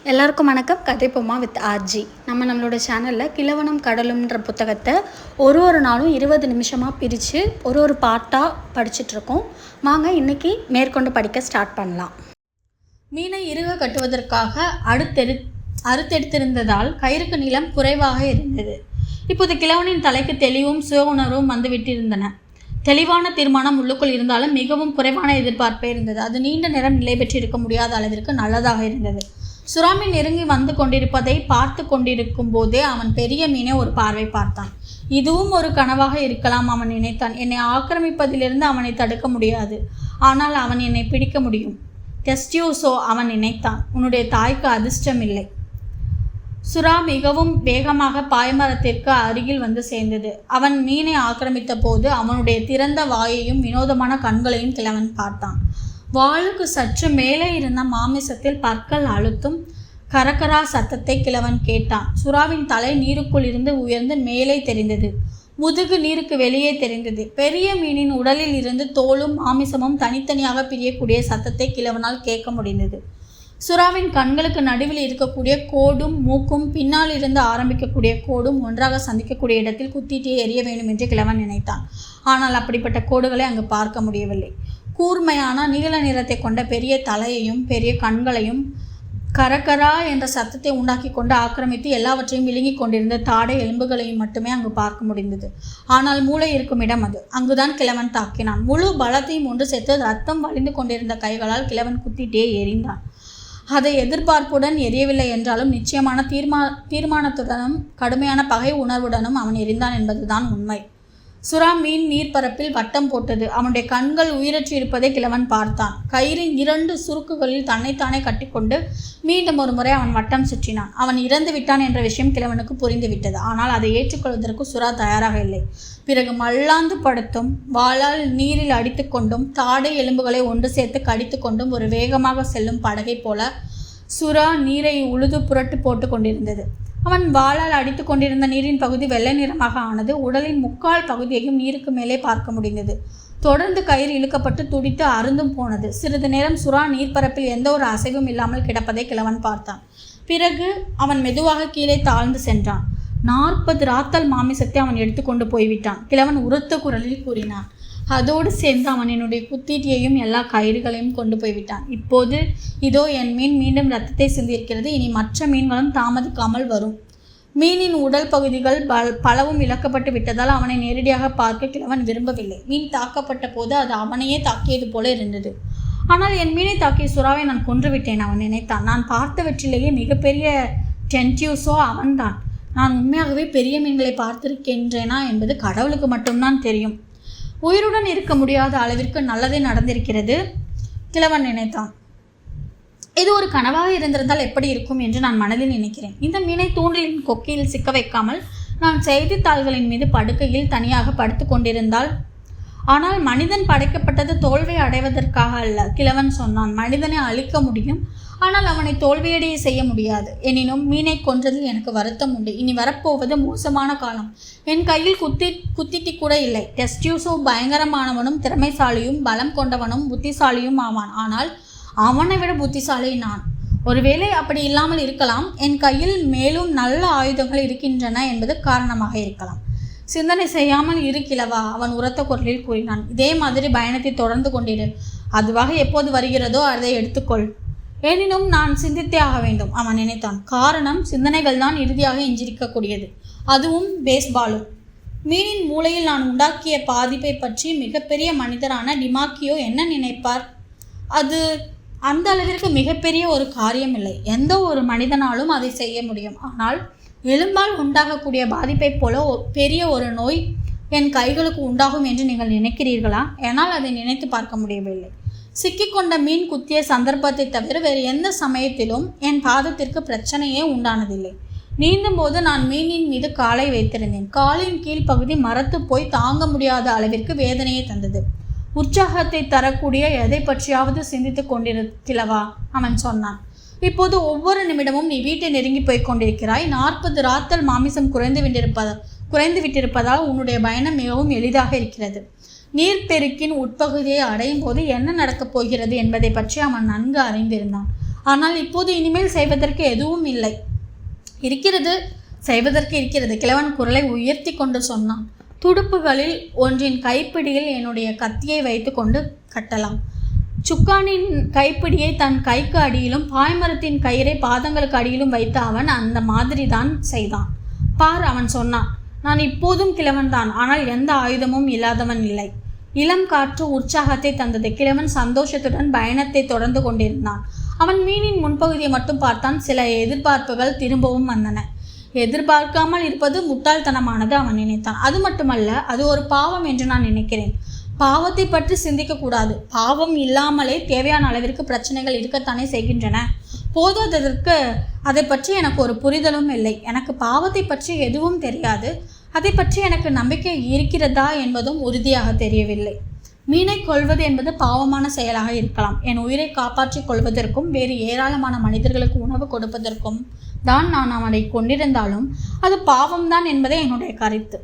எல்லாருக்கும் வணக்கம். கதைப்போமா with RJ. நம்மளோட சேனலில் கிழவனும் கடலும்ன்ற புத்தகத்தை ஒரு நாளும் 20 நிமிஷமாக பிரித்து ஒரு பாட்டாக படிச்சுட்ருக்கோம். வாங்க இன்றைக்கி மேற்கொண்டு படிக்க ஸ்டார்ட் பண்ணலாம். மீனை இறுக கட்டுவதற்காக அறுத்தெடுத்திருந்ததால் கயிறுக்கு நீளம் குறைவாக இருந்தது. இப்போது கிழவனின் தலைக்கு தெளிவும் சுய உணர்வும் வந்துவிட்டிருந்தன. தெளிவான தீர்மானம் உள்ளுக்குள் இருந்தாலும் மிகவும் குறைவான எதிர்பார்ப்பே இருந்தது. அது நீண்ட நேரம் நிலை பெற்றிருக்க முடியாத அளவிற்கு நல்லதாக இருந்தது. சுறாமி நெருங்கி வந்து கொண்டிருப்பதை பார்த்து கொண்டிருக்கும் போதே அவன் பெரிய மீனை ஒரு பார்வை பார்த்தான். இதுவும் ஒரு கனவாக இருக்கலாம், அவன் நினைத்தான். என்னை ஆக்கிரமிப்பதிலிருந்து அவனை தடுக்க முடியாது, ஆனால் அவன் என்னை பிடிக்க முடியும். டெஸ்டியூசோ, அவன் நினைத்தான். உன்னுடைய தாய்க்கு அதிர்ஷ்டம் இல்லை. சுறா மிகவும் வேகமாக பாய்மரத்திற்கு அருகில் வந்து சேர்ந்தது. அவன் மீனை ஆக்கிரமித்த போது அவனுடைய திறந்த வாயையும் வினோதமான கண்களையும் கிழவன் பார்த்தான். வாளுக்கு சற்று மேலே இருந்த மாமிசத்தில் பற்கள் அழுத்தும் கரகரா சத்தத்தை கிழவன் கேட்டான். சுறாவின் தலை நீருக்குள் இருந்து உயர்ந்து மேலே தெரிந்தது. முதுகு நீருக்கு வெளியே தெரிந்தது. பெரிய மீனின் உடலில் இருந்து தோலும் மாமிசமும் தனித்தனியாக பிரியக்கூடிய சத்தத்தை கிழவனால் கேட்க முடிந்தது. சுறாவின் கண்களுக்கு நடுவில் இருக்கக்கூடிய கோடும் மூக்கும் பின்னால் இருந்து ஆரம்பிக்கக்கூடிய கோடும் ஒன்றாக சந்திக்கக்கூடிய இடத்தில் குத்திட்டே எரிய வேண்டும் என்று கிழவன் நினைத்தான். ஆனால் அப்படிப்பட்ட கோடுகளை அங்கு பார்க்க முடியவில்லை. கூர்மையான நீல நிறத்தை கொண்ட பெரிய தலையையும் பெரிய கண்களையும் கரகரா என்ற சத்தத்தை உண்டாக்கி கொண்டு ஆக்கிரமித்து எல்லாவற்றையும் விழுங்கி கொண்டிருந்த தாடை எலும்புகளையும் மட்டுமே அங்கு பார்க்க முடிந்தது. ஆனால் மூளை இருக்கும் இடம் அது. அங்குதான் கிழவன் தாக்கினான். முழு பலத்தையும் ஒன்று சேர்த்து ரத்தம் வழிந்து கொண்டிருந்த கைகளால் கிழவன் குத்திட்டே எறிந்தான். அதை எதிர்பார்ப்புடன் எரியவில்லை என்றாலும் நிச்சயமான தீர்மானத்துடனும் கடுமையான பகை உணர்வுடனும் அவன் எரிந்தான் என்பதுதான் உண்மை. சுறா மீன் நீர்ப்பரப்பில் வட்டம் போட்டது. அவனுடைய கண்கள் உயிரற்றி இருப்பதை கிழவன் பார்த்தான். கயிறின் 2 சுருக்குகளில் தன்னைத்தானே கட்டிக்கொண்டு மீண்டும் ஒரு முறை அவன் வட்டம் சுற்றினான். அவன் இறந்து விட்டான் என்ற விஷயம் கிழவனுக்கு புரிந்துவிட்டது. ஆனால் அதை ஏற்றுக்கொள்வதற்கு சுறா தயாராக இல்லை. பிறகு மல்லாந்து படுத்தும் வாளால் நீரில் அடித்து கொண்டும் தாடை எலும்புகளை ஒன்று சேர்த்து கடித்து கொண்டும் ஒரு வேகமாக செல்லும் படகை போல சுறா நீரை உழுது புரட்டு போட்டு கொண்டிருந்தது. அவன் வாளால் அடித்து கொண்டிருந்த நீரின் பகுதி வெள்ளை நிறமாக ஆனது. உடலின் 3/4 பகுதியையும் நீருக்கு மேலே பார்க்க முடிந்தது. தொடர்ந்து கயிறு இழுக்கப்பட்டு துடித்து அருந்தும் போனது. சிறிது நேரம் சுறா நீர்ப்பரப்பில் எந்த ஒரு அசைவும் இல்லாமல் கிடப்பதை கிழவன் பார்த்தான். பிறகு அவன் மெதுவாக கீழே தாழ்ந்து சென்றான். 40 ராத்தல் மாமிசத்தை அவன் எடுத்துக்கொண்டு போய்விட்டான். கிழவன் உரத்த குரலில் கூறினான். அதோடு சேர்ந்து அவன் என்னுடைய குத்தீட்டியையும் எல்லா கயிறுகளையும் கொண்டு போய்விட்டான். இப்போது இதோ என் மீன் மீண்டும் இரத்தத்தை சிந்தியிருக்கிறது. இனி மற்ற மீன்களும் தாமதிக்காமல் வரும். மீனின் உடல் பகுதிகள் பலவும் இழக்கப்பட்டு விட்டதால் அவனை நேரடியாக பார்க்க கிழவன் விரும்பவில்லை. மீன் தாக்கப்பட்ட போது அது அவனையே தாக்கியது போல இருந்தது. ஆனால் என் மீனை தாக்கிய சுறாவை நான் கொன்றுவிட்டேன், அவன் நினைத்தான். நான் பார்த்தவற்றிலேயே மிகப்பெரிய டென்டியூஸோ அவன்தான். நான் உண்மையாகவே பெரிய மீன்களை பார்த்திருக்கின்றேனா என்பது கடவுளுக்கு மட்டும்தான் தெரியும். உயிருடன் இருக்க முடியாத அளவிற்கு நல்லதே நடந்திருக்கிறது, கிழவன் நினைத்தான். இது ஒரு கனவாக இருந்திருந்தால் எப்படி இருக்கும் என்று நான் மனதில் நினைக்கிறேன். இந்த மீனை தூண்டிலின் கொக்கியில் சிக்க வைக்காமல் நான் செய்தித்தாள்களின் மீது படுக்கையில் தனியாக படுத்து கொண்டிருந்தால். ஆனால் மனிதன் படைக்கப்பட்டது தோல்வி அடைவதற்காக அல்ல, கிழவன் சொன்னான். மனிதனை அழிக்க முடியும், ஆனால் அவனை தோல்வியடைய செய்ய முடியாது. எனினும் மீனை கொன்றதில் எனக்கு வருத்தம் உண்டு. இனி வரப்போவது மோசமான காலம். என் கையில் குத்திட்டி கூட இல்லை. டெஸ்டியூசோ பயங்கரமானவனும் திறமைசாலியும் பலம் கொண்டவனும் புத்திசாலியும் ஆவான். ஆனால் அவனை விட புத்திசாலி நான். ஒருவேளை அப்படி இல்லாமல் இருக்கலாம். என் கையில் மேலும் நல்ல ஆயுதங்கள் இருக்கின்றன என்பது காரணமாக இருக்கலாம். சிந்தனை செய்யாமல் இரு கிழவா, அவன் உரத்த குரலில் கூறினான். இதே மாதிரி பயணத்தை தொடர்ந்து கொண்டிரு. அதுவாக எப்போது வருகிறதோ அதை எடுத்துக்கொள். எனினும் நான் சிந்தித்தே ஆக வேண்டும், அவன் நினைத்தான். காரணம், சிந்தனைகள் தான் இறுதியாக எஞ்சிருக்கக்கூடியது, அதுவும் பேஸ்பாலும். மீனின் மூளையில் நான் உண்டாக்கிய பாதிப்பை பற்றி மிகப்பெரிய மனிதரான டிமாக்கியோ என்ன நினைப்பார்? அது அந்த அளவிற்கு மிகப்பெரிய ஒரு காரியம் இல்லை. எந்த ஒரு மனிதனாலும் அதை செய்ய முடியும். ஆனால் எலும்பால் உண்டாகக்கூடிய பாதிப்பைப் போல பெரிய ஒரு நோய் என் கைகளுக்கு உண்டாகும் என்று நீங்கள் நினைக்கிறீர்களா? என்னால் அதை நினைத்து பார்க்க முடியவில்லை. சிக்கிக்கொண்ட மீன் குத்திய சந்தர்ப்பத்தை தவிர வேறு எந்த சமயத்திலும் என் பாதத்திற்கு பிரச்சனையே உண்டானதில்லை. நீந்தும் போது நான் மீனின் மீது காலை வைத்திருந்தேன். காலின் கீழ்ப்பகுதி மரத்து போய் தாங்க முடியாத அளவிற்கு வேதனையை தந்தது. உற்சாகத்தை தரக்கூடிய எதை பற்றியாவது சிந்தித்து கொண்டிருக்கிறவா, அவன் சொன்னான். இப்போது ஒவ்வொரு நிமிடமும் நீ வீட்டை நெருங்கி போய் கொண்டிருக்கிறாய். 40 ராத்தல் மாமிசம் குறைந்து விட்டிருப்பதால் உன்னுடைய பயணம் மிகவும் எளிதாக இருக்கிறது. நீர்ப்பெருக்கின் உட்பகுதியை அடையும் போது என்ன நடக்கப் போகிறது என்பதை பற்றி அவன் நன்கு அறிந்திருந்தான். ஆனால் இப்போது இனிமேல் செய்வதற்கு எதுவும் இல்லை. செய்வதற்கு இருக்கிறது. கிழவன் குரலை உயர்த்தி கொண்டு சொன்னான். துடுப்புகளில் ஒன்றின் கைப்பிடியில் என்னுடைய கத்தியை வைத்து கொண்டு கட்டலாம். சுக்கானின் கைப்பிடியை தன் கைக்கு அடியிலும் பாய்மரத்தின் கயிறை பாதங்களுக்கு அடியிலும் வைத்து அவன் அந்த மாதிரி தான் செய்தான். பார், அவன் சொன்னான். நான் இப்போதும் கிழவன்தான், ஆனால் எந்த ஆயுதமும் இல்லாதவன் இல்லை. இளம் காற்று உற்சாகத்தை தந்தது. கிழவன் சந்தோஷத்துடன் பயணத்தை தொடர்ந்து கொண்டிருந்தான். அவன் மீனின் முன்பகுதியை மட்டும் பார்த்தான். சில எதிர்பார்ப்புகள் திரும்பவும் வந்தன. எதிர்பார்க்காமல் இருப்பது முட்டாள்தனமானது அவன் நினைத்தான். அது மட்டுமல்ல, அது ஒரு பாவம் என்று நான் நினைக்கிறேன். பாவத்தை பற்றி சிந்திக்கக்கூடாது. பாவம் இல்லாமலே தேவையான அளவிற்கு பிரச்சனைகள் இருக்கத்தானே செய்கின்றன. போதாததற்கு அதை பற்றி எனக்கு ஒரு புரிதலும் இல்லை. எனக்கு பாவத்தை பற்றி எதுவும் தெரியாது. அதை பற்றி எனக்கு நம்பிக்கை இருக்கிறதா என்பதும் உறுதியாக தெரியவில்லை. மீனை கொல்வது என்பது பாவமான செயலாக இருக்கலாம். என் உயிரை காப்பாற்றிக் கொள்வதற்கும் வேறு ஏராளமான மனிதர்களுக்கு உணவு கொடுப்பதற்கும் தான் நான் அவனை கொண்டிருந்தாலும் அது பாவம்தான் என்பதே என்னுடைய கருத்து.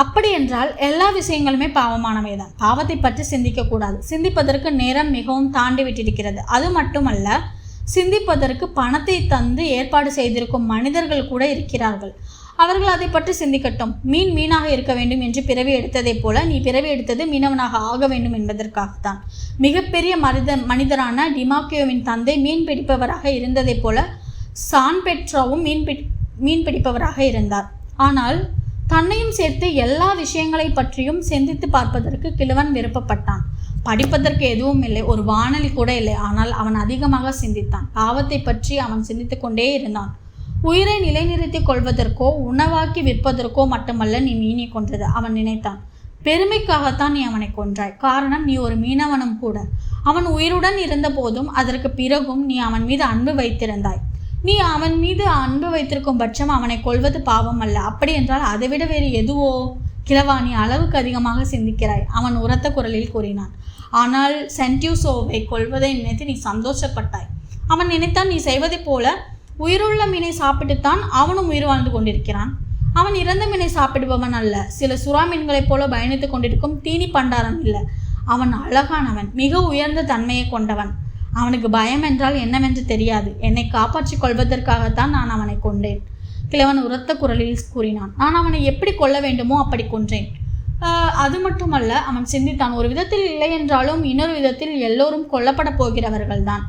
அப்படி என்றால் எல்லா விஷயங்களுமே பாவமானவைதான். பாவத்தை பற்றி சிந்திக்கக்கூடாது. சிந்திப்பதற்கு நேரம் மிகவும் தாண்டி விட்டிருக்கிறது. அது மட்டுமல்ல, சிந்திப்பதற்கு பணத்தை தந்து ஏற்பாடு செய்திருக்கும் மனிதர்கள் கூட இருக்கிறார்கள். அவர்கள் அதை பற்றி சிந்திக்கட்டும். மீன் மீனாக இருக்க வேண்டும் என்று பிறவி எடுத்ததைப் போல நீ பிறவி எடுத்தது மீனவனாக ஆக வேண்டும் என்பதற்காகத்தான். மிகப்பெரிய மனிதரான டிமாக்கியோவின் தந்தை மீன் பிடிப்பவராக இருந்ததைப் போல சான் பெட்ரோவும் மீன் பிடிப்பவராக இருந்தார். ஆனால் தன்னையும் சேர்த்து எல்லா விஷயங்களை பற்றியும் சிந்தித்து பார்ப்பதற்கு கிழவன் விருப்பப்பட்டான். படிப்பதற்கு எதுவும் இல்லை, ஒரு வானொலி கூட இல்லை. ஆனால் அவன் அதிகமாக சிந்தித்தான். பாவத்தை பற்றி அவன் சிந்தித்து கொண்டே இருந்தான். உயிரை நிலைநிறுத்திக் கொள்வதற்கோ உணவாக்கி விற்பதற்கோ மட்டுமல்ல நீ மீனை கொன்றது, அவன் நினைத்தான். பெருமைக்காகத்தான் நீ அவனை கொன்றாய். காரணம், நீ ஒரு மீனவனும் கூட. அவன் உயிருடன் இருந்த போதும் அதற்கு பிறகும் நீ அவன் மீது அன்பு வைத்திருந்தாய். நீ அவன் மீது அன்பு வைத்திருக்கும் பட்சம் அவனை கொல்வது பாவம் அல்ல. அப்படி என்றால் அதைவிட வேறு எதுவோ? கிழவா, நீ அளவுக்கு அதிகமாக சிந்திக்கிறாய், அவன் உரத்த குரலில் கூறினான். ஆனால் சென்டியூசோவை கொல்வதை நினைத்து நீ சந்தோஷப்பட்டாய். அவன் நினைத்தான், நீ செய்வதைப் போல உயிருள்ள மீனை சாப்பிட்டுத்தான் அவனும் உயிர் வாழ்ந்து கொண்டிருக்கிறான். அவன் இறந்த மீனை சாப்பிடுபவன் அல்ல. சில சுறா மீன்களைப் போல பயணித்து கொண்டிருக்கும் தீனி பண்டாரம் இல்லை. அவன் அழகானவன், மிக உயர்ந்த தன்மையை கொண்டவன். அவனுக்கு பயம் என்றால் என்னவென்று தெரியாது. என்னை காப்பாற்றிக் கொள்வதற்காகத்தான் நான் அவனை கொண்டேன். கிழவன் உரத்த குரலில் கூறினான். நான் அவனை எப்படி கொல்ல வேண்டுமோ அப்படி கொன்றேன். அது மட்டுமல்ல, அவன் சிந்தித்தான். ஒரு விதத்தில் இல்லை என்றாலும் இன்னொரு விதத்தில் எல்லோரும் கொல்லப்பட போகிறவர்கள்தான்.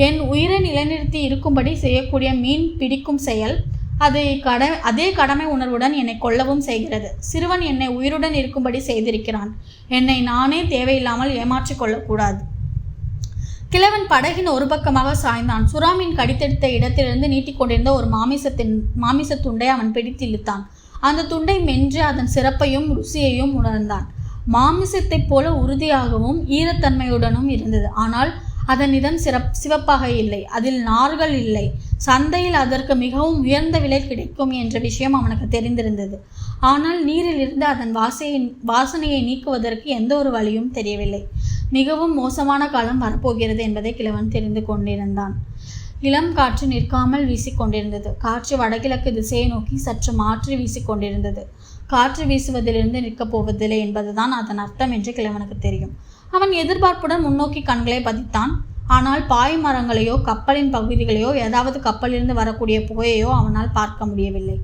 என் உயிரை நிலைநிறுத்தி இருக்கும்படி செய்யக்கூடிய மீன் பிடிக்கும் செயல் அதே கடமை உணர்வுடன் என்னை கொல்லவும் செய்கிறது. சிறுவன் என்னை உயிருடன் இருக்கும்படி செய்திருக்கிறான். என்னை நானே தேவையில்லாமல் ஏமாற்றிக் கொள்ளக்கூடாது. கிழவன் படகின் ஒரு பக்கமாக சாய்ந்தான். சுறாமீன் கடித்தெடுத்த இடத்திலிருந்து நீட்டிக்கொண்டிருந்த ஒரு மாமிச துண்டை அவன் பிடித்து இழுத்தான். அந்த துண்டை மென்று அதன் சிறப்பையும் ருசியையும் உணர்ந்தான். மாமிசத்தைப் போல உறுதியாகவும் ஈரத்தன்மையுடனும் இருந்தது. ஆனால் அதன் நிறம் சிவப்பாக இல்லை. அதில் நார்கள் இல்லை. சந்தையில் அதற்கு மிகவும் உயர்ந்த விலை கிடைக்கும் என்ற விஷயம் அவனுக்கு தெரிந்திருந்தது. ஆனால் நீரில் இருந்து அதன் வாசனையை நீக்குவதற்கு எந்த ஒரு வழியும் தெரியவில்லை. மிகவும் மோசமான காலம் வரப்போகிறது என்பதை கிழவன் தெரிந்து கொண்டிருந்தான். இளம் காற்று நிற்காமல் வீசிக்கொண்டிருந்தது. காற்று வடகிழக்கு திசையை நோக்கி சற்று மாற்றி வீசிக்கொண்டிருந்தது. காற்று வீசுவதிலிருந்து நிற்கப் போவதில்லை என்பதுதான் அதன் அர்த்தம் என்று கிழவனுக்கு தெரியும். அவன் எதிர்பார்ப்புடன் முன்னோக்கி கண்களை பதித்தான். ஆனால் பாய் மரங்களையோ கப்பலின் பகுதிகளையோ ஏதாவது கப்பலிலிருந்து வரக்கூடிய புகையையோ அவனால் பார்க்க முடியவில்லை.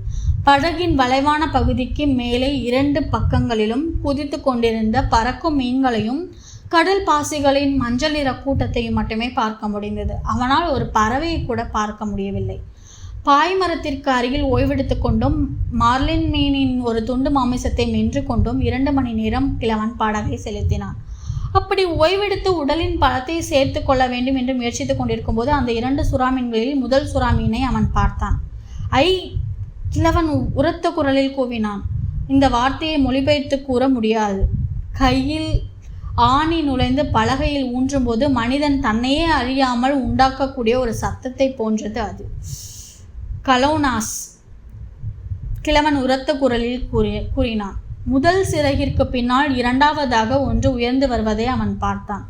படகின் வளைவான பகுதிக்கு மேலே 2 பக்கங்களிலும் குதித்து கொண்டிருந்த பறக்கும் மீன்களையும் கடல் பாசிகளின் மஞ்சள் நிற கூட்டத்தையும் மட்டுமே பார்க்க முடிந்தது. அவனால் ஒரு பறவையை கூட பார்க்க முடியவில்லை. பாய்மரத்திற்கு அருகில் ஓய்வெடுத்து கொண்டும் மார்லின் மீனின் ஒரு துண்டு மாமிசத்தை மென்று கொண்டும் 2 மணி நேரம் கிழவன் படகை செலுத்தினான். அப்படி ஓய்வெடுத்து உடலின் பலத்தை சேர்த்து கொள்ள வேண்டும் என்று முயற்சித்துக் கொண்டிருக்கும் போது அந்த 2 சுறாமீன்களில் முதல் சுறாமீனை அவன் பார்த்தான். கிழவன் உரத்த குரலில் கூவினான். இந்த வார்த்தையை மொழிபெயர்த்து கூற முடியாது. கையில் ஆணி நுழைந்து பலகையில் ஊன்றும் போது மனிதன் தன்னையே அறியாமல் உண்டாக்கக்கூடிய ஒரு சத்தத்தை போன்றது அது. கலோனாஸ், கிழவன் உரத்த குரலில் கூறினான். முதல் சிறகிற்கு பின்னால் 2வதாக ஒன்று உயர்ந்து வருவதை அவன் பார்த்தான்.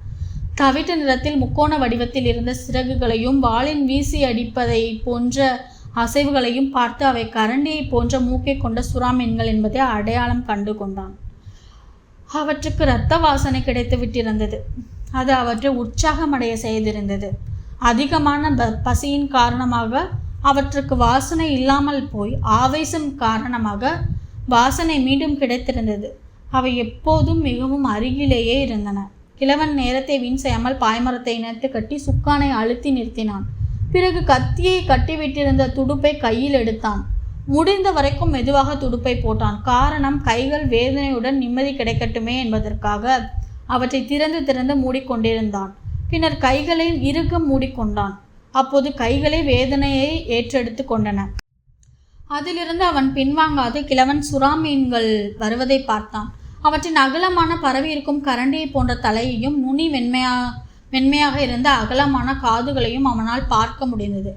தவிட்டு நிறத்தில் முக்கோண வடிவத்தில் இருந்த சிறகுகளையும் வாளின் வீசி அடிப்பதை போன்ற அசைவுகளையும் பார்த்து அவை கரண்டியை போன்ற மூக்கை கொண்ட சுறாமீன்கள் என்பதை அடையாளம் கண்டு கொண்டான். அவற்றுக்கு இரத்த வாசனை கிடைத்து விட்டிருந்தது. அது அவற்றை உற்சாகமடைய செய்திருந்தது. அதிகமான பசியின் காரணமாக அவற்றுக்கு வாசனை இல்லாமல் போய் ஆவேசம் காரணமாக வாசனை மீண்டும் கிடைத்திருந்தது. அவை எப்போதும் மிகவும் அருகிலேயே இருந்தன. கிழவன் நேரத்தை வீண் செய்யாமல் பாய்மரத்தை இணைத்து கட்டி சுக்கானை அழுத்தி நிறுத்தினான். பிறகு கத்தியை கட்டிவிட்டிருந்த துடுப்பை கையில் எடுத்தான். முடிந்த வரைக்கும் மெதுவாக துடுப்பை போட்டான். காரணம், கைகள் வேதனையுடன் நிம்மதி கிடைக்கட்டுமே என்பதற்காக அவற்றை திறந்து திறந்து மூடிக்கொண்டிருந்தான். பின்னர் கைகளை இறுக மூடிக்கொண்டான். அப்போது கைகளை வேதனையை ஏற்றெடுத்து கொண்டன. அதிலிருந்து அவன் பின்வாங்காது கிழவன் சுறா மீன்கள் வருவதை பார்த்தான். அவற்றின் அகலமான பரவி இருக்கும் கரண்டியை போன்ற தலையையும் நுனி மென்மையாக இருந்த அகலமான காதுகளையும் அவனால் பார்க்க முடிந்தது.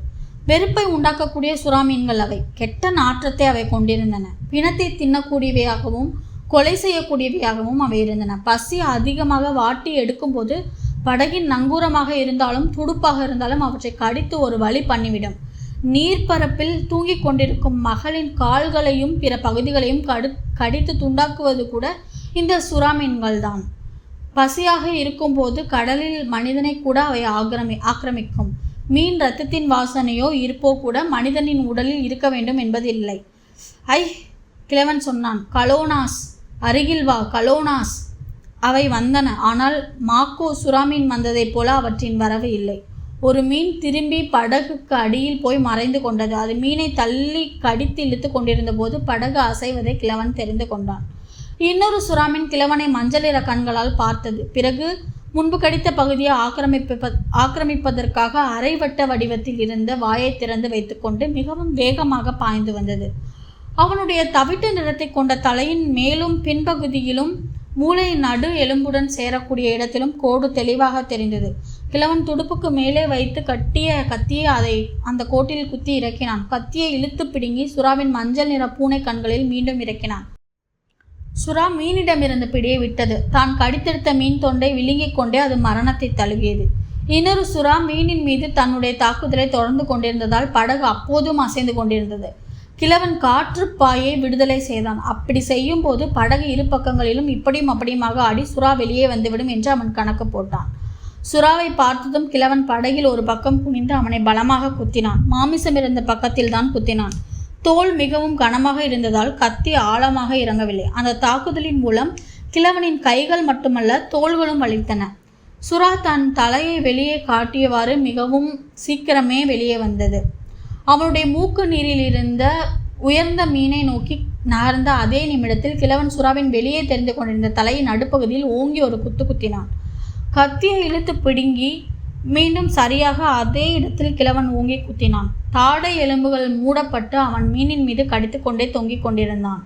வெறுப்பை உண்டாக்கக்கூடிய சுறா மீன்கள் அவை. கெட்ட நாற்றத்தை அவை கொண்டிருந்தன. பிணத்தை தின்னக்கூடியவையாகவும் கொலை செய்யக்கூடியவையாகவும் அவை இருந்தன. பசி அதிகமாக வாட்டி எடுக்கும்போது படகின் நங்கூரமாக இருந்தாலும் துடுப்பாக இருந்தாலும் அவற்றை கடித்து ஒரு வழி பண்ணிவிடும். நீர்ப்பரப்பில் தூங்கிக் கொண்டிருக்கும் மகளின் கால்களையும் பிற பகுதிகளையும் கடித்து துண்டாக்குவது கூட இந்த சுறா மீன்கள் தான். பசியாக இருக்கும்போது கடலில் மனிதனை கூட அவை ஆக்கிரமிக்கும். மீன் இரத்தத்தின் வாசனையோ இருப்போ கூட மனிதனின் உடலில் இருக்க வேண்டும் என்பதில்லை. ஐ, கிழவன் சொன்னான். கலோனாஸ், அருகில் வா கலோனாஸ். அவை வந்தன. ஆனால் மாக்கோ சுறாமீன் வந்ததைப் போல அவற்றின் வரவு இல்லை. ஒரு மீன் திரும்பி படகுக்கு அடியில் போய் மறைந்து கொண்டது. அது மீனை தள்ளி கடித்து இழுத்து கொண்டிருந்த போது படகு அசைவதை கிழவன் தெரிந்து கொண்டான். இன்னொரு சுறாமீன் கிழவனை மஞ்சள் நிற கண்களால் பார்த்தது. பிறகு முன்பு கடித்த பகுதியை ஆக்கிரமிப்பதற்காக அரைவட்ட வடிவத்தில் இருந்த வாயை திறந்து வைத்துக்கொண்டு மிகவும் வேகமாக பாய்ந்து வந்தது. அவனுடைய தவிட்டு நிறத்தை கொண்ட தலையின் மேலும் பின்பகுதியிலும் மூளை நடு எலும்புடன் சேரக்கூடிய இடத்திலும் கோடு தெளிவாக தெரிந்தது. கிழவன் துடுப்புக்கு மேலே வைத்து கட்டிய கத்தியை அந்த கோட்டில் குத்தி இறக்கினான். கத்தியை இழுத்து பிடுங்கி சுறாவின் மஞ்சள் நிற பூனை கண்களில் மீண்டும் இறக்கினான். சுறா மீனிடமிருந்து பிடியை விட்டது. தான் கடித்தெடுத்த மீன் தொண்டை விழுங்கிக் கொண்டே அது மரணத்தை தழுவியது. இன்னொரு சுறா மீனின் மீது தன்னுடைய தாக்குதலை தொடர்ந்து கொண்டிருந்ததால் படகு அப்போதும் அசைந்து கொண்டிருந்தது. கிழவன் காற்றுப்பாயை விடுதலை செய்தான். அப்படி செய்யும் போது படகு இரு பக்கங்களிலும் இப்படியும் அப்படியுமாக ஆடி சுறா வெளியே வந்துவிடும் என்று அவன் கணக்கு போட்டான். சுறாவை பார்த்ததும் கிழவன் படகில் ஒரு பக்கம் குனிந்து அவனை பலமாக குத்தினான். மாமிசம் இருந்த பக்கத்தில் தான் குத்தினான். தோல் மிகவும் கனமாக இருந்ததால் கத்தி ஆழமாக இறங்கவில்லை. அந்த தாக்குதலின் மூலம் கிழவனின் கைகள் மட்டுமல்ல தோள்களும் வலித்தன. சுறா தன் தலையை வெளியே காட்டியவாறு மிகவும் சீக்கிரமே வெளியே வந்தது. அவனுடைய மூக்கு நீரில் இருந்த உயர்ந்த மீனை நோக்கி நகர்ந்த அதே நிமிடத்தில் கிழவன் சுறாவின் வெளியே தெரிந்து கொண்டிருந்த தலையின் நடுப்பகுதியில் ஓங்கி ஒரு குத்து குத்தினான். கத்தியை இழுத்து பிடுங்கி மீண்டும் சரியாக அதே இடத்தில் கிழவன் ஓங்கி குத்தினான். தாடை எலும்புகள் மூடப்பட்டு அவன் மீனின் மீது கடித்து கொண்டே தொங்கிக் கொண்டிருந்தான்.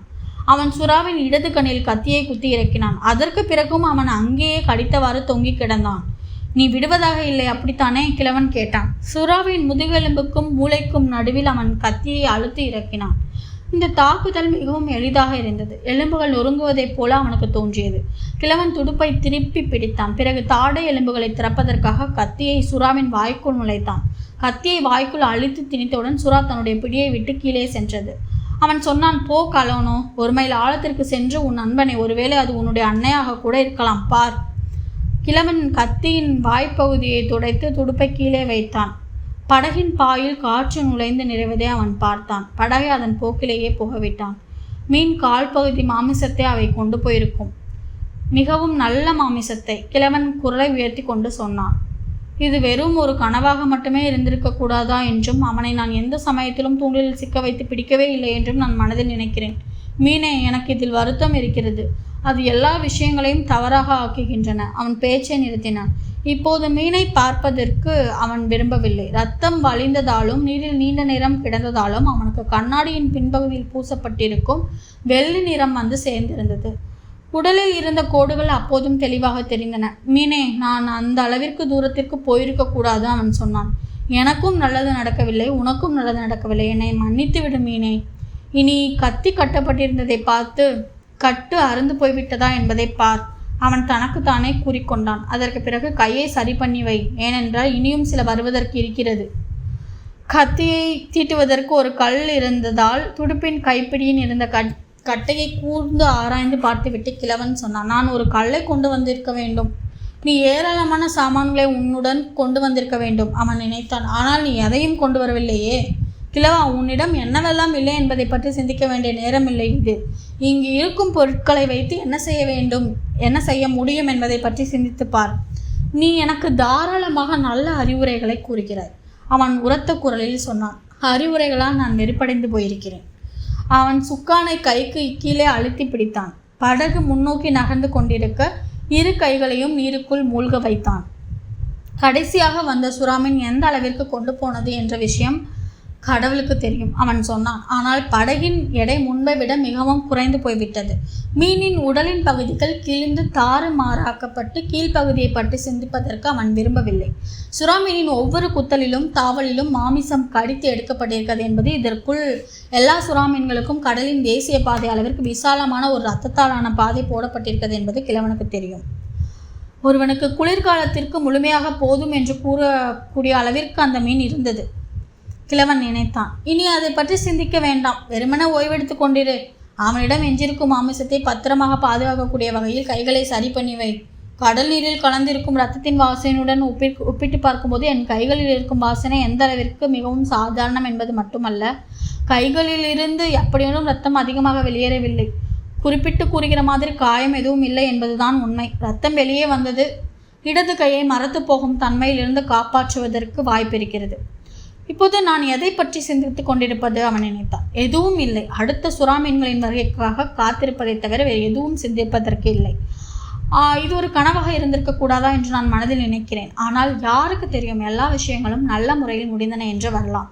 அவன் சுறாவின் இடது கண்ணில் கத்தியை குத்தி இறக்கினான். அதற்கு பிறகும் அவன் அங்கேயே கடித்தவாறு தொங்கி கிடந்தான். நீ விடுவதாக இல்லை, அப்படித்தானே? கிழவன் கேட்டான். சுறாவின் முதுகெலும்புக்கும் மூளைக்கும் நடுவில் அவன் கத்தியை அழுத்தி இறக்கினான். இந்த தாக்குதல் மிகவும் எளிதாக இருந்தது. எலும்புகள் நொறுங்குவதைப் போல அவனுக்கு தோன்றியது. கிழவன் துடுப்பை திருப்பி பிடித்தான். பிறகு தாடை எலும்புகளை திறப்பதற்காக கத்தியை சுறாவின் வாய்க்குள் நுழைத்தான். கத்தியை வாய்க்குள் அழுத்தி திணித்தவுடன் சுறா தன்னுடைய பிடியை விட்டு கீழே சென்றது. அவன் சொன்னான், போ கலோனோ, 1 மைல் ஆழத்திற்கு சென்று உன் நண்பனை, ஒருவேளை அது உன்னுடைய அன்னையாக கூட இருக்கலாம், பார். கிழவன் கத்தியின் வாய்ப்பகுதியை துடைத்து துடுப்பை கீழே வைத்தான். படகின் பாயில் காற்று நுழைந்து நிறைவதை அவன் பார்த்தான். படகை அதன் போக்கிலேயே புகவிட்டான். மீன் கால் பகுதி மாமிசத்தை அவை கொண்டு போயிருக்கும். மிகவும் நல்ல மாமிசத்தை. கிழவன் குரலை உயர்த்தி கொண்டு சொன்னான். இது வெறும் ஒரு கனவாக மட்டுமே இருந்திருக்க கூடாதா என்றும் அவனை நான் எந்த சமயத்திலும் தூண்டிலில் சிக்க வைத்து பிடிக்கவே இல்லை என்றும் நான் மனதில் நினைக்கிறேன். மீனே, எனக்கு இதில் வருத்தம் இருக்கிறது. அது எல்லா விஷயங்களையும் தவறாக ஆக்குகின்றன. அவன் பேச்சை நிறுத்தினான். இப்போது மீனை பார்ப்பதற்கு அவன் விரும்பவில்லை. ரத்தம் வழிந்ததாலும் நீரில் நீண்ட நேரம் கிடந்ததாலும் அவனுக்கு கண்ணாடியின் பின்பகுதியில் பூசப்பட்டிருக்கும் வெள்ளி நிறம் வந்து சேர்ந்திருந்தது. உடலில் இருந்த கோடுகள் அப்போதும் தெளிவாக தெரிந்தன. மீனே, நான் அந்த அளவிற்கு தூரத்திற்கு போயிருக்கக்கூடாது, அவன் சொன்னான். எனக்கும் நல்லது நடக்கவில்லை, உனக்கும் நல்லது நடக்கவில்லை. என்னை மன்னித்து விடு மீனே. இனி கத்தி கட்டப்பட்டிருந்ததை பார்த்து கட்டு அறுந்து போய்விட்டதா என்பதை பார், அவன் தனக்குத்தானே கூறிக்கொண்டான். அதற்கு பிறகு கையை சரி பண்ணி வை, ஏனென்றால் இனியும் சில வருவதற்கு இருக்கிறது. கத்தியை தீட்டுவதற்கு ஒரு கல் இருந்ததால் துடுப்பின் கைப்பிடியின் இருந்த கட்டையை கூர்ந்து ஆராய்ந்து பார்த்துவிட்டு கிழவன் சொன்னான். நான் ஒரு கல்லை கொண்டு வந்திருக்க வேண்டும். நீ ஏராளமான சாமான்களை உன்னுடன் கொண்டு வந்திருக்க வேண்டும் அவன் நினைத்தான். ஆனால் நீ எதையும் கொண்டு வரவில்லையே. கிழவா, உன்னிடம் என்னவெல்லாம் இல்லை என்பதை பற்றி சிந்திக்க வேண்டிய நேரமில்லை இது. இங்கு இருக்கும் பொருட்களை வைத்து என்ன செய்ய முடியும் என்பதை பற்றி சிந்தித்துப்பார். நீ எனக்கு தாராளமாக நல்ல அறிவுரைகளை கூறுகிறாய், அவன் உரத்த குரலில் சொன்னான். அறிவுரைகளால் நான் நெருப்படைந்து போயிருக்கிறேன். அவன் சுக்கானை கைக்கு கீழே அழுத்தி பிடித்தான். படகு முன்னோக்கி நகர்ந்து கொண்டிருக்க இரு கைகளையும் நீருக்குள் மூழ்க வைத்தான். கடைசியாக வந்த சுறாமீன் எந்த அளவிற்கு கொண்டு போனது என்ற விஷயம் கடவுளுக்கு தெரியும், அவன் சொன்னான். ஆனால் படகின் எடை முன்பை விட மிகவும் குறைந்து போய்விட்டது. மீனின் உடலின் பகுதிகள் கிழிந்து தாறுமாறாக்கப்பட்டு கீழ்ப்பகுதியை பற்றி சிந்திப்பதற்கு அவன் விரும்பவில்லை. சுறாமீனின் ஒவ்வொரு குத்தலிலும் தாவலிலும் மாமிசம் கடித்து எடுக்கப்பட்டிருக்கிறது என்பது இதற்குள் எல்லா சுறாமீன்களுக்கும் கடலின் தேசிய பாதை அளவிற்கு விசாலமான ஒரு இரத்தத்தாலான பாதை போடப்பட்டிருக்கிறது என்பது கிழவனுக்கு தெரியும். ஒருவனுக்கு குளிர்காலத்திற்கு முழுமையாக போதும் என்று கூறக்கூடிய அளவிற்கு அந்த மீன் இருந்தது. கிழவன் நினைத்தான். இனி அதை பற்றி சிந்திக்க வேண்டாம், வெறுமன ஓய்வெடுத்து கொண்டிரு. அவனிடம் எஞ்சிருக்கும் மாமிசத்தை பத்திரமாக பாதுகாக்கக்கூடிய வகையில் கைகளை சரி பண்ணி வை. கடல் நீரில் கலந்திருக்கும் இரத்தத்தின் வாசனையுடன் ஒப்பிட்டு பார்க்கும்போது என் கைகளில் இருக்கும் வாசனை எந்த அளவிற்கு மிகவும் சாதாரணம் என்பது மட்டுமல்ல, கைகளில் இருந்து எப்படியும் இரத்தம் அதிகமாக வெளியேறவில்லை. குறிப்பிட்டு கூறுகிற மாதிரி காயம் எதுவும் இல்லை என்பதுதான் உண்மை. இரத்தம் வெளியே வந்தது இடது கையை மரத்து போகும் தன்மையிலிருந்து காப்பாற்றுவதற்கு வாய்ப்பிருக்கிறது. இப்போது நான் எதை பற்றி சிந்தித்து கொண்டிருப்பது, அவன் நினைத்தான். எதுவும் இல்லை. அடுத்த சுறாமீன்களின் வருகைக்காக காத்திருப்பதை தவிர வேறு எதுவும் சிந்திப்பதற்கு இல்லை. இது ஒரு கனவாக இருந்திருக்க கூடாதா என்று நான் மனதில் நினைக்கிறேன். ஆனால் யாருக்கு தெரியும், எல்லா விஷயங்களும் நல்ல முறையில் முடிந்தன என்று வரலாம்.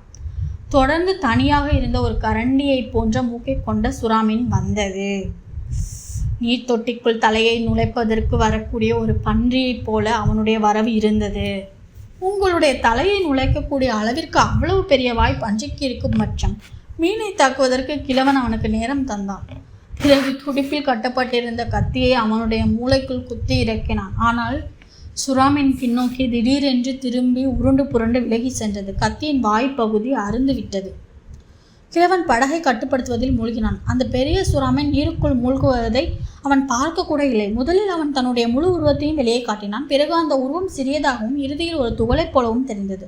தொடர்ந்து தனியாக இருந்த ஒரு கரண்டியை போன்ற மூக்கை கொண்ட சுறாமீன் வந்தது. நீர் தொட்டிக்குள் தலையை நுழைப்பதற்கு வரக்கூடிய ஒரு பன்றியைப் போல அவனுடைய வரவு இருந்தது. உங்களுடைய தலையை நுழைக்கக்கூடிய அளவிற்கு அவ்வளவு பெரிய வாய் பன்றிக்கு இருக்கும் பட்சம் மீனை தாக்குவதற்கு கிழவன் அவனுக்கு நேரம் தந்தான். பிறகு துடிப்பில் கட்டப்பட்டிருந்த கத்தியை அவனுடைய மூளைக்குள் குத்தி இறக்கினான். ஆனால் சுறாமீன் பின்னோக்கி திடீரென்று திரும்பி உருண்டு புரண்டு விலகி சென்றது. கத்தியின் வாய்ப்பகுதி அருந்து விட்டது. கிழவன் படகை கட்டுப்படுத்துவதில் மூழ்கினான். அந்த பெரிய சுறாமீன் நீருக்குள் மூழ்குவதை அவன் பார்க்க கூட இல்லை. முதலில் அவன் தன்னுடைய முழு உருவத்தையும் வெளியே காட்டினான். பிறகு அந்த உருவம் சிறியதாகவும் இறுதியில் ஒரு துகளைப் போலவும் தெரிந்தது.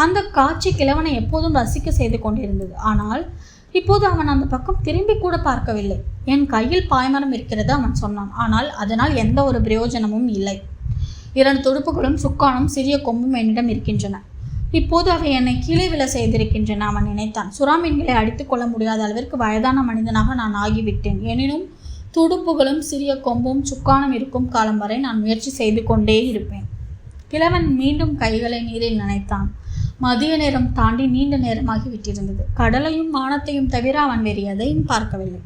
அந்த காட்சி கிழவனை எப்போதும் ரசிக்க செய்து கொண்டிருந்தது. ஆனால் இப்போது அவன் அந்த பக்கம் திரும்பி கூட பார்க்கவில்லை. என் கையில் பாய்மரம் இருக்கிறது, அவன் சொன்னான். ஆனால் அதனால் எந்த ஒரு பிரயோஜனமும் இல்லை. 2 துடுப்புகளும் சுக்கானும் சிறிய கொம்பும் என்னிடம் இருக்கின்றன. இப்போது அவை என்னை கீழே விழ செய்திருக்கின்றன, அவன் நினைத்தான். சுறாமீன்களை அடித்துக் கொள்ள முடியாத அளவிற்கு வயதான மனிதனாக நான் ஆகிவிட்டேன். எனினும் துடுப்புகளும் சிறிய கொம்பும் சுக்கானும் இருக்கும் காலம் வரை நான் முயற்சி செய்து கொண்டே இருப்பேன். கிழவன் மீண்டும் கைகளை நீரில் நனைத்தான். மதிய நேரம் தாண்டி நீண்ட நேரமாகிவிட்டிருந்தது. கடலையும் வானத்தையும் தவிர அவன் வேறு எதையும் பார்க்கவில்லை.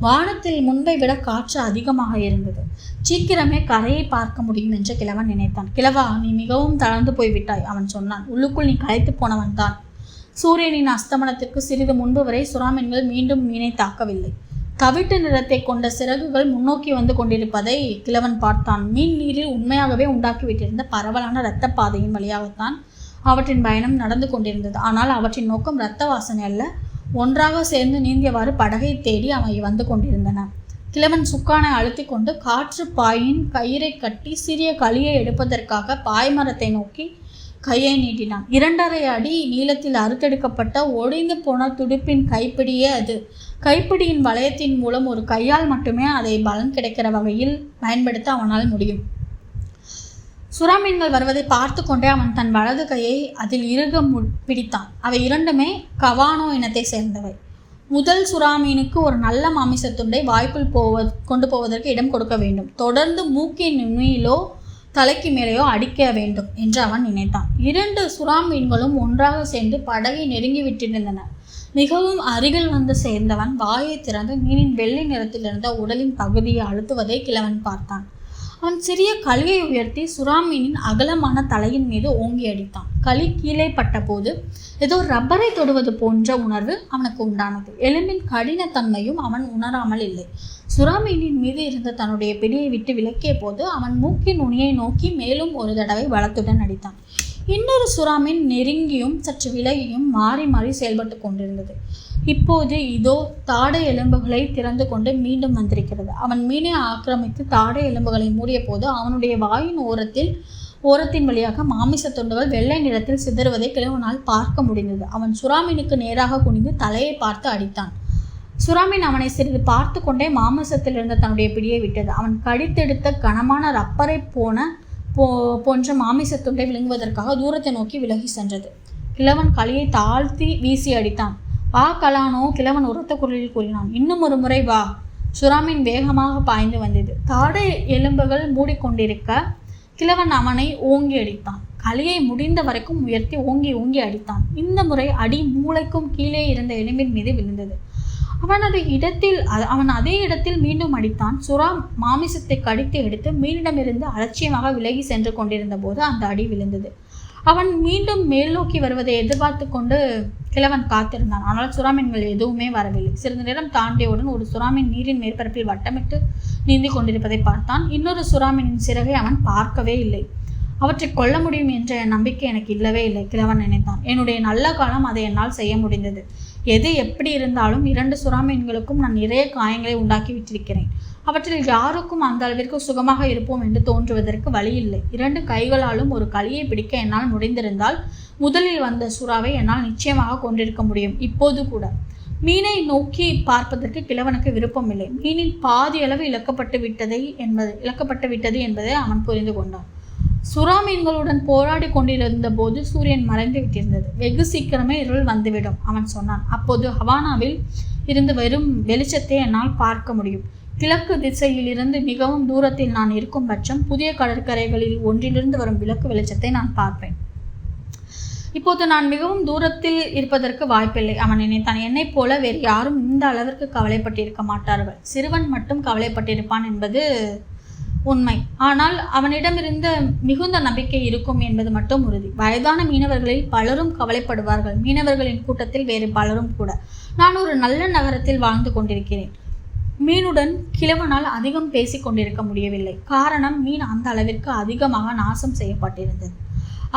வானத்தில் முன்பை விட காற்று அதிகமாக இருந்தது. சீக்கிரமே கரையை பார்க்க முடியும் என்று கிழவன் நினைத்தான். கிழவா, நீ மிகவும் தளர்ந்து போய்விட்டாய், அவன் சொன்னான். உள்ளுக்குள் நீ களைத்து போனவன் தான். சூரியனின் அஸ்தமனத்திற்கு சிறிது முன்பு வரை சுறாமீன்கள் மீண்டும் மீனை தாக்கவில்லை. தவிட்டு நிறத்தை கொண்ட சிறகுகள் முன்னோக்கி வந்து கொண்டிருப்பதை கிழவன் பார்த்தான். மீன் நீரில் உண்மையாகவே உண்டாக்கிவிட்டிருந்த பரவலான இரத்த பாதையின் வழியாகத்தான் அவற்றின் பயணம் நடந்து கொண்டிருந்தது. ஆனால் அவற்றின் நோக்கம் இரத்த வாசனை அல்ல. ஒன்றாக சேர்ந்து நீந்தியவாறு படகை தேடி அவை வந்து கொண்டிருந்தன. கிழவன் சுக்கானை அழுத்தி கொண்டு காற்று பாயின் கயிறை கட்டி சிறிய களியை எடுப்பதற்காக பாய்மரத்தை நோக்கி கையை நீட்டினான். 2.5 அடி நீளத்தில் அறுத்தெடுக்கப்பட்ட ஒடிந்து போன துடுப்பின் கைப்பிடியே அது. கைப்பிடியின் வளையத்தின் மூலம் ஒரு கையால் மட்டுமே அதை பலன் கிடைக்கிற வகையில் பயன்படுத்த அவனால் முடியும். சுறாமீன்கள் வருவதை பார்த்து கொண்டே அவன் தன் வலது கையை அதில் இறுக பிடித்தான். அவை இரண்டுமே கவானோ இனத்தை சேர்ந்தவை. முதல் சுறாமீனுக்கு ஒரு நல்ல மாமிசத்துண்டை வாய்க்குள் கொண்டு போவதற்கு இடம் கொடுக்க வேண்டும். தொடர்ந்து மூக்கின் நுனியிலோ தலைக்கு மேலேயோ அடிக்க வேண்டும் என்று அவன் நினைத்தான். 2 சுறாமீன்களும் ஒன்றாக சேர்ந்து படகை நெருங்கி விட்டிருந்தன. மிகவும் அருகில் வந்து சேர்ந்தவன் வாயை திறந்து மீனின் வெள்ளை நிறத்தில் இருந்த உடலின் பகுதியை அழுத்துவதை கிழவன் பார்த்தான். அவன் சிறிய களியை உயர்த்தி சுறாமீனின் அகலமான தலையின் மீது ஓங்கி அடித்தான். களி கீழே பட்ட போது ஏதோ ரப்பரை தொடுவது போன்ற உணர்வு அவனுக்கு உண்டானது. எலும்பின் கடினத்தன்மையும் அவன் உணராமல் இல்லை. சுறாமீனின் மீது இருந்த தன்னுடைய பிடியை விட்டு விலக்கிய போது அவன் மூக்கின் நுனியை நோக்கி மேலும் ஒரு தடவை பலத்துடன் அடித்தான். இன்னொரு சுறாமீன் நெருங்கியும் சற்று விலகியும் மாறி மாறி செயல்பட்டு கொண்டிருந்தது. இப்போது இதோ தாடை எலும்புகளை திறந்து கொண்டு மீண்டும் வந்திருக்கிறது. அவன் மீனை ஆக்கிரமித்து தாடை எலும்புகளை மூடிய போது அவனுடைய வாயின் ஓரத்தின் வழியாக மாமிச துண்டுகள் வெள்ளை நிறத்தில் சிதறுவதை கிழவனால் பார்க்க முடிந்தது. அவன் சுறாமீனுக்கு நேராக குனிந்து தலையை பார்த்து அடித்தான். சுறாமீன் அவனை சிறிது பார்த்து கொண்டே மாமிசத்தில் இருந்த தன்னுடைய பிடியை விட்டது. அவன் கடித்தெடுத்த கனமான ரப்பரை போன்ற மாமிச துண்டை விழுங்குவதற்காக தூரத்தை நோக்கி விலகி சென்றது. கிழவன் களியை தாழ்த்தி வீசி அடித்தான். வா கலானோ, கிழவன் உரத்த குரலில் கூறினான். இன்னும் ஒரு முறை வா. சுறாமீன் வேகமாக பாய்ந்து வந்தது. தாடை எலும்புகள் மூடிக்கொண்டிருக்க கிழவன் அவனை ஓங்கி அடித்தான். களியை முடிந்த வரைக்கும் உயர்த்தி ஓங்கி ஓங்கி அடித்தான். இந்த முறை அடி மூளைக்கும் கீழே இருந்த எலும்பின் மீது விழுந்தது. அவன் அதே இடத்தில் மீண்டும் அடித்தான். சுறா மாமிசத்தை கடித்து எடுத்து மீனிடமிருந்து அலட்சியமாக விலகி சென்று கொண்டிருந்த போது அந்த அடி விழுந்தது. அவன் மீண்டும் மேல் நோக்கி வருவதை எதிர்பார்த்து கொண்டு கிழவன் காத்திருந்தான். ஆனால் சுறாமீன்கள் எதுவுமே வரவில்லை. சிறிது நேரம் தாண்டியவுடன் ஒரு சுறாமீன் நீரின் மேற்பரப்பில் வட்டமிட்டு நீந்தி கொண்டிருப்பதை பார்த்தான். இன்னொரு சுறாமீனின் சிறகை அவன் பார்க்கவே இல்லை. அவற்றை கொல்ல முடியும் என்ற நம்பிக்கை எனக்கு இல்லவே இல்லை, கிழவன் நினைத்தான். என்னுடைய நல்ல காலம் அதை என்னால் செய்ய முடிந்தது. எது எப்படி இருந்தாலும் 2 சுறாமீன்களுக்கும் நான் நிறைய காயங்களை உண்டாக்கி விட்டிருக்கிறேன். அவற்றில் யாருக்கும் அந்த அளவிற்கு சுகமாக இருப்போம் என்று தோன்றுவதற்கு வழி இல்லை. 2 கைகளாலும் ஒரு களியை பிடிக்க என்னால் முடிந்திருந்தால் முதலில் வந்த சுறாவை என்னால் நிச்சயமாக கொண்டிருக்க முடியும். இப்போது கூட மீனை நோக்கி பார்ப்பதற்கு கிழவனுக்கு விருப்பமில்லை. மீனின் பாதி அளவு இழக்கப்பட்டு விட்டது என்பதை அவன் புரிந்து கொண்டான். சுறா மீன்களுடன் போராடி கொண்டிருந்த போது சூரியன் மறைந்து விட்டிருந்தது. வெகு சீக்கிரமே இருள் வந்துவிடும், அவன் சொன்னான். அப்போது ஹவானாவில் இருந்து வரும் வெளிச்சத்தை என்னால் பார்க்க முடியும். கிழக்கு திசையில் இருந்து மிகவும் தூரத்தில் நான் இருக்கும் பட்சம் புதிய கடற்கரைகளில் ஒன்றிலிருந்து வரும் விளக்கு வெளிச்சத்தை நான் பார்ப்பேன். இப்போது நான் மிகவும் தூரத்தில் இருப்பதற்கு வாய்ப்பில்லை, அவன் நினைத்தான். என்னைப் போல வேறு யாரும் இந்த அளவிற்கு கவலைப்பட்டிருக்க மாட்டார்கள். சிறுவன் மட்டும் கவலைப்பட்டிருப்பான் என்பது உண்மை. ஆனால் அவனிடமிருந்த மிகுந்த நம்பிக்கை இருக்கும் என்பது மட்டும் உறுதி. வயதான மீனவர்களில் பலரும் கவலைப்படுவார்கள். மீனவர்களின் கூட்டத்தில் வேறு பலரும் கூட. நான் ஒரு நல்ல நகரத்தில் வாழ்ந்து கொண்டிருக்கிறேன். மீனுடன் கிழவனால் அதிகம் பேசி கொண்டிருக்க முடியவில்லை. காரணம், மீன் அந்த அளவிற்கு அதிகமாக நாசம் செய்யப்பட்டிருந்தது.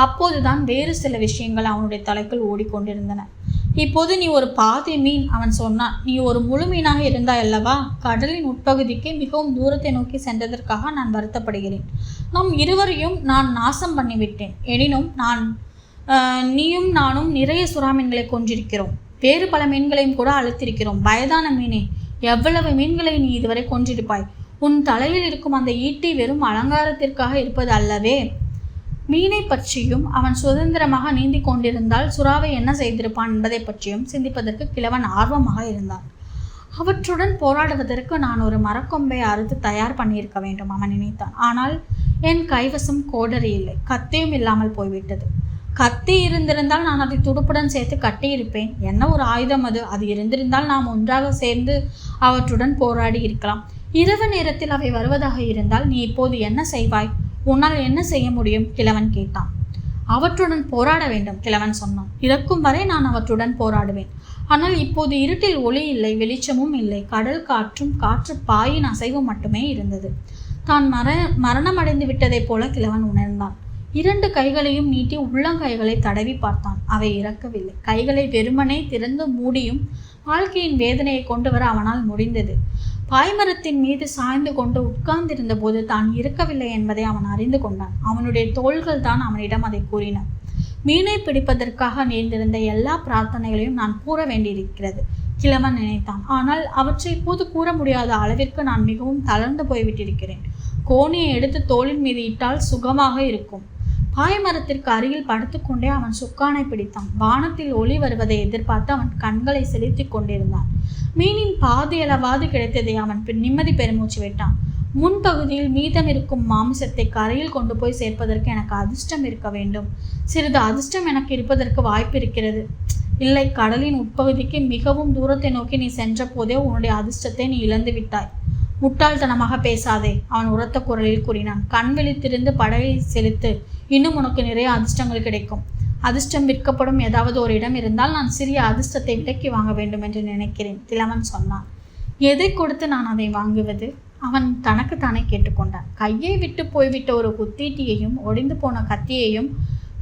அப்போதுதான் வேறு சில விஷயங்கள் அவனுடைய தலைக்குள் ஓடிக்கொண்டிருந்தன. இப்போது நீ ஒரு பாதி மீன், அவன் சொன்னான். நீ ஒரு முழு மீனாக இருந்தாய் அல்லவா? கடலின் உட்பகுதிக்கு மிகவும் தூரத்தை நோக்கி சென்றதற்காக நான் வருத்தப்படுகிறேன். நம் இருவரையும் நான் நாசம் பண்ணிவிட்டேன். எனினும் நீயும் நானும் நிறைய சுறாமீன்களை கொன்றிருக்கிறோம். வேறு பல மீன்களையும் கூட அழுத்திருக்கிறோம். வயதான மீனே, எவ்வளவு மீன்களை நீ இதுவரை கொன்றிருப்பாய்? உன் தலையில் இருக்கும் அந்த ஈட்டி வெறும் அலங்காரத்திற்காக இருப்பது அல்லவே. மீனை பற்றியும் அவன் சுதந்திரமாக நீந்தி கொண்டிருந்தால் சுறாவை என்ன செய்திருப்பான் என்பதை பற்றியும் சிந்திப்பதற்கு கிழவன் ஆர்வமாக இருந்தான். அவற்றுடன் போராடுவதற்கு நான் ஒரு மரக்கொம்பை அறுத்து தயார் பண்ணியிருக்க வேண்டும், அவன் நினைத்தான். ஆனால் என் கைவசம் கோடரி இல்லை, கத்தியும் இல்லாமல் போய்விட்டது. கத்தி இருந்திருந்தால் நான் அதை துடுப்புடன் சேர்த்து கட்டியிருப்பேன். என்ன ஒரு ஆயுதம் அது! அது இருந்திருந்தால் நாம் ஒன்றாக சேர்ந்து அவற்றுடன் போராடி இருக்கலாம். இரவு நேரத்தில் அவை வருவதாக இருந்தால் நீ இப்போது என்ன செய்வாய்? உன்னால் என்ன செய்ய முடியும்? கிழவன் கேட்டான். அவற்றுடன் போராட வேண்டும், கிழவன் சொன்னான். இறக்கும் வரை நான் அவற்றுடன் போராடுவேன். ஆனால் இப்போது இருட்டில் ஒளி இல்லை, வெளிச்சமும் இல்லை. கடல் காற்று பாயின் அசைவு மட்டுமே இருந்தது. தான் மரணமடைந்து விட்டதைப் போல கிழவன் உணர்ந்தான். 2 கைகளையும் நீட்டி உள்ளங்கைகளை தடவி பார்த்தான். அவை இறக்கவில்லை. கைகளை வெறுமனே திறந்து மூடியும் வாழ்க்கையின் வேதனையை கொண்டு வர அவனால் முடிந்தது. பாய்மரத்தின் மீது சாய்ந்து கொண்டு உட்கார்ந்திருந்த போது தான் இருக்கவில்லை என்பதை அவன் அறிந்து கொண்டான். அவனுடைய தோள்கள் தான் அவனிடம் அதை கூறின. மீனை பிடிப்பதற்காக நேர்ந்திருந்த எல்லா பிரார்த்தனைகளையும் நான் கூற வேண்டியிருக்கிறது, கிழவன் நினைத்தான். ஆனால் அவற்றை இப்போது கூற முடியாத அளவிற்கு நான் மிகவும் தளர்ந்து போய்விட்டிருக்கிறேன். கோணியை எடுத்து தோளின் மீது இட்டால் சுகமாக இருக்கும். பாய்மரத்திற்கு அருகில் படுத்துக்கொண்டே அவன் சுக்கானை பிடித்தான். வானத்தில் ஒளி வருவதை எதிர்பார்த்து அவன் கண்களை செலுத்தி கொண்டிருந்தான். மீனின் பாதியளவாது கிடைத்ததை அவன் நிம்மதி பெருமூச்சு விட்டான். முன்பகுதியில் மீதம் இருக்கும் மாமிசத்தை கரையில் கொண்டு போய் சேர்ப்பதற்கு எனக்கு அதிர்ஷ்டம் இருக்க வேண்டும். சிறிது அதிர்ஷ்டம் எனக்கு இருப்பதற்கு வாய்ப்பு இருக்கிறது. இல்லை, கடலின் உட்பகுதிக்கு மிகவும் தூரத்தை நோக்கி நீ சென்ற போதே உன்னுடைய அதிர்ஷ்டத்தை நீ இழந்து விட்டாய். முட்டாள்தனமாக பேசாதே, அவன் உரத்த குரலில் கூறினான். கண் விழித்திருந்து படகை செலுத்து, இன்னும் உனக்கு நிறைய அதிர்ஷ்டங்கள் கிடைக்கும். அதிர்ஷ்டம் விற்கப்படும் ஏதாவது ஒரு இடம் இருந்தால் நான் சிறிய அதிர்ஷ்டத்தை விலக்கி வாங்க வேண்டும் என்று நினைக்கிறேன், கிழவன் சொன்னான். எதை கொடுத்து நான் அதை வாங்குவது? அவன் தனக்குத்தானே கேட்டுக்கொண்டான். கையை விட்டு போய்விட்ட ஒரு குத்தீட்டியையும் ஒடிந்து போன கத்தியையும்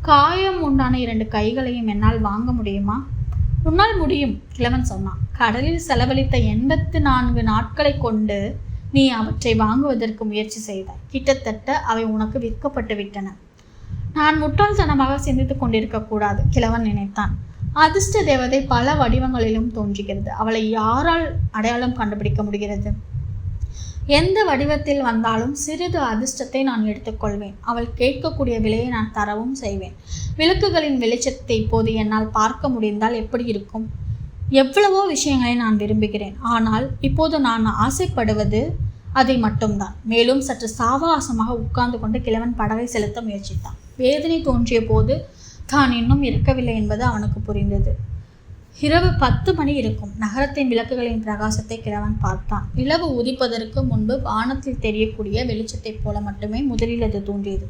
காயம் உண்டான 2 கைகளையும் என்னால் வாங்க முடியுமா? உன்னால் முடியும், கிழவன் சொன்னான். கடலில் செலவழித்த 84 நாட்களை கொண்டு நீ அவற்றை வாங்குவதற்கு முயற்சி செய்தாய். கிட்டத்தட்ட அவை உனக்கு விற்கப்பட்டு விட்டன. நான் முட்டாள்தனமாக சிந்தித்துக் கொண்டிருக்கக்கூடாது, கிழவன் நினைத்தான். அதிர்ஷ்ட தேவதை பல வடிவங்களிலும் தோன்றுகிறது. அவளை யாரால் அடையாளம் கண்டுபிடிக்க முடிகிறது? எந்த வடிவத்தில் வந்தாலும் சிறிது அதிர்ஷ்டத்தை நான் எடுத்துக்கொள்வேன். அவள் கேட்கக்கூடிய விலையை நான் தரவும் செய்வேன். விளக்குகளின் வெளிச்சத்தை இப்போது என்னால் பார்க்க முடிந்தால் எப்படி இருக்கும்? எவ்வளவோ விஷயங்களை நான் விரும்புகிறேன். ஆனால் இப்போது நான் ஆசைப்படுவது அதை மட்டும்தான். மேலும் சற்று சாவகாசமாக உட்கார்ந்து கொண்டு கிழவன் படகை செலுத்த முயற்சித்தான். வேதனை தோன்றிய போது தான் இன்னும் இருக்கவில்லை என்பது அவனுக்கு புரிந்தது. இரவு 10 மணி இருக்கும். நகரத்தின் விளக்குகளின் பிரகாசத்தை கிழவன் பார்த்தான். நிலவு உதிப்பதற்கு முன்பு வானத்தில் தெரியக்கூடிய வெளிச்சத்தைப் போல மட்டுமே முதலில் அது தோன்றியது.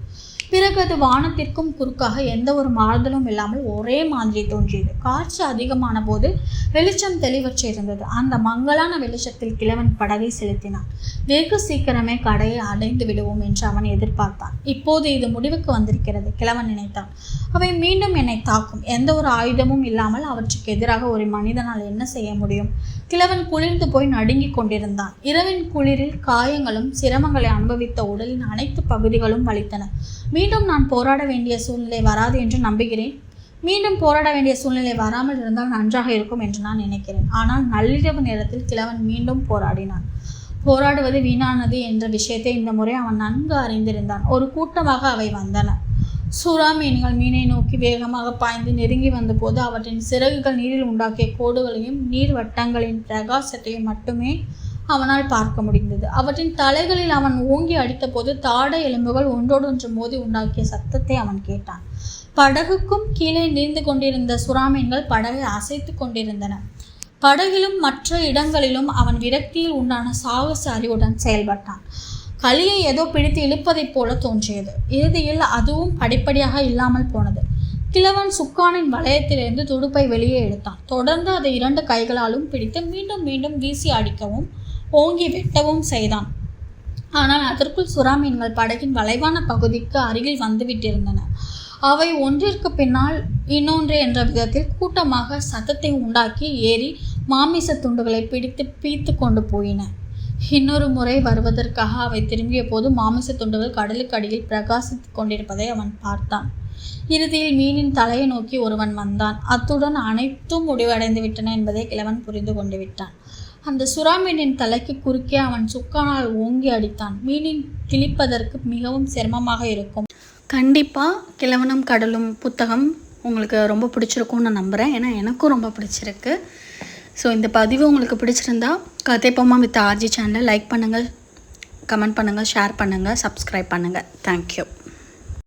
பிறகு அது வானத்திற்கும் குறுக்காக எந்த ஒரு மாறுதலும் இல்லாமல் ஒரே மாதிரி தோன்றியது. காற்று அதிகமான போது வெளிச்சம் தெளிவற்று இருந்தது. அந்த மங்கலான வெளிச்சத்தில் கிழவன் படகை செலுத்தினான். வெகு சீக்கிரமே கடையை அடைந்து விடுவோம் என்று அவன் எதிர்பார்த்தான். இப்போது இது முடிவுக்கு வந்திருக்கிறது, கிழவன் நினைத்தான். அவை மீண்டும் என்னை தாக்கும். எந்த ஒரு ஆயுதமும் இல்லாமல் அவற்றுக்கு எதிராக ஒரு மனிதனால் என்ன செய்ய முடியும்? கிழவன் குளிர்ந்து போய் நடுங்கிக் கொண்டிருந்தான். இரவின் குளிரில் காயங்களும் சிரமங்களை அனுபவித்த உடலின் அனைத்து பகுதிகளும் வலித்தன. மீண்டும் நான் போராட வேண்டிய சூழ்நிலை வராது என்று நம்புகிறேன். மீண்டும் போராட வேண்டிய சூழ்நிலை வராமல் இருந்தால் நன்றாக இருக்கும் என்று நான் நினைக்கிறேன். ஆனால் நள்ளிரவு நேரத்தில் கிழவன் மீண்டும் போராடினான். போராடுவது வீணானது என்ற விஷயத்தை இந்த முறை அவன் நன்கு அறிந்திருந்தான். ஒரு கூட்டமாக அவை வந்தன. சுறா மீன்கள் மீனை நோக்கி வேகமாக பாய்ந்து நெருங்கி வந்தபோது அவற்றின் சிறகுகள் நீரில் உண்டாக்கிய கோடுகளையும் நீர் வட்டங்களின் பிரகாசத்தையும் மட்டுமே அவனால் பார்க்க முடிந்தது. அவற்றின் தலைகளில் அவன் ஓங்கி அடித்தபோது தாடை எலும்புகள் ஒன்றோடொன்று மோதி உண்டாக்கிய சத்தத்தை அவன் கேட்டான். படகுக்கும் கீழே நீந்து கொண்டிருந்த சுறாமீன்கள் படகை அசைத்து கொண்டிருந்தன. படகிலும் மற்ற இடங்களிலும் அவன் விரக்தியில் உண்டான சாகச அறிவுடன் செயல்பட்டான். களியை ஏதோ பிடித்து இழுப்பதைப் போல தோன்றியது. இறுதியில் அதுவும் படிப்படியாக இல்லாமல் போனது. கிழவன் சுக்கானின் வளையத்திலிருந்து துடுப்பை வெளியே எடுத்தான். தொடர்ந்து அதை 2 கைகளாலும் பிடித்து மீண்டும் மீண்டும் வீசி அடிக்கவும் ஓங்கி வெட்டவும் செய்தான். ஆனால் அதற்குள் சுறாமீன்கள் படகின் வளைவான பகுதிக்கு அருகில் வந்துவிட்டிருந்தன. அவை ஒன்றிற்கு பின்னால் இன்னொன்று என்ற விதத்தில் கூட்டமாக சத்தத்தை உண்டாக்கி ஏறி மாமிச துண்டுகளை பிடித்து பீத்து கொண்டு போயின. இன்னொரு முறை வருவதற்காக அவை திரும்பிய போது மாமிச துண்டுகள் கடலுக்கு அடியில் பிரகாசித்துக் கொண்டிருப்பதை அவன் பார்த்தான். இறுதியில் மீனின் தலையை நோக்கி ஒருவன் வந்தான். அத்துடன் அனைத்தும் முடிவடைந்து விட்டன என்பதை கிழவன் புரிந்து கொண்டு விட்டான். அந்த சுறாமீனின் தலைக்கு குறுக்கே அவன் சுக்கானால் ஓங்கி அடித்தான். மீனின் கிழிப்பதற்கு மிகவும் சிரமமாக இருக்கும். கண்டிப்பாக கிழவனும் கடலும் புத்தகம் உங்களுக்கு ரொம்ப பிடிச்சிருக்கும்னு நான் நம்புகிறேன். ஏன்னா எனக்கும் ரொம்ப பிடிச்சிருக்கு. ஸோ இந்த பதிவு உங்களுக்கு பிடிச்சிருந்தா கதைப்போமா வித் ஆர்ஜி சேனலை லைக் பண்ணுங்கள், கமெண்ட் பண்ணுங்கள், ஷேர் பண்ணுங்கள், சப்ஸ்கிரைப் பண்ணுங்கள். தேங்க்யூ.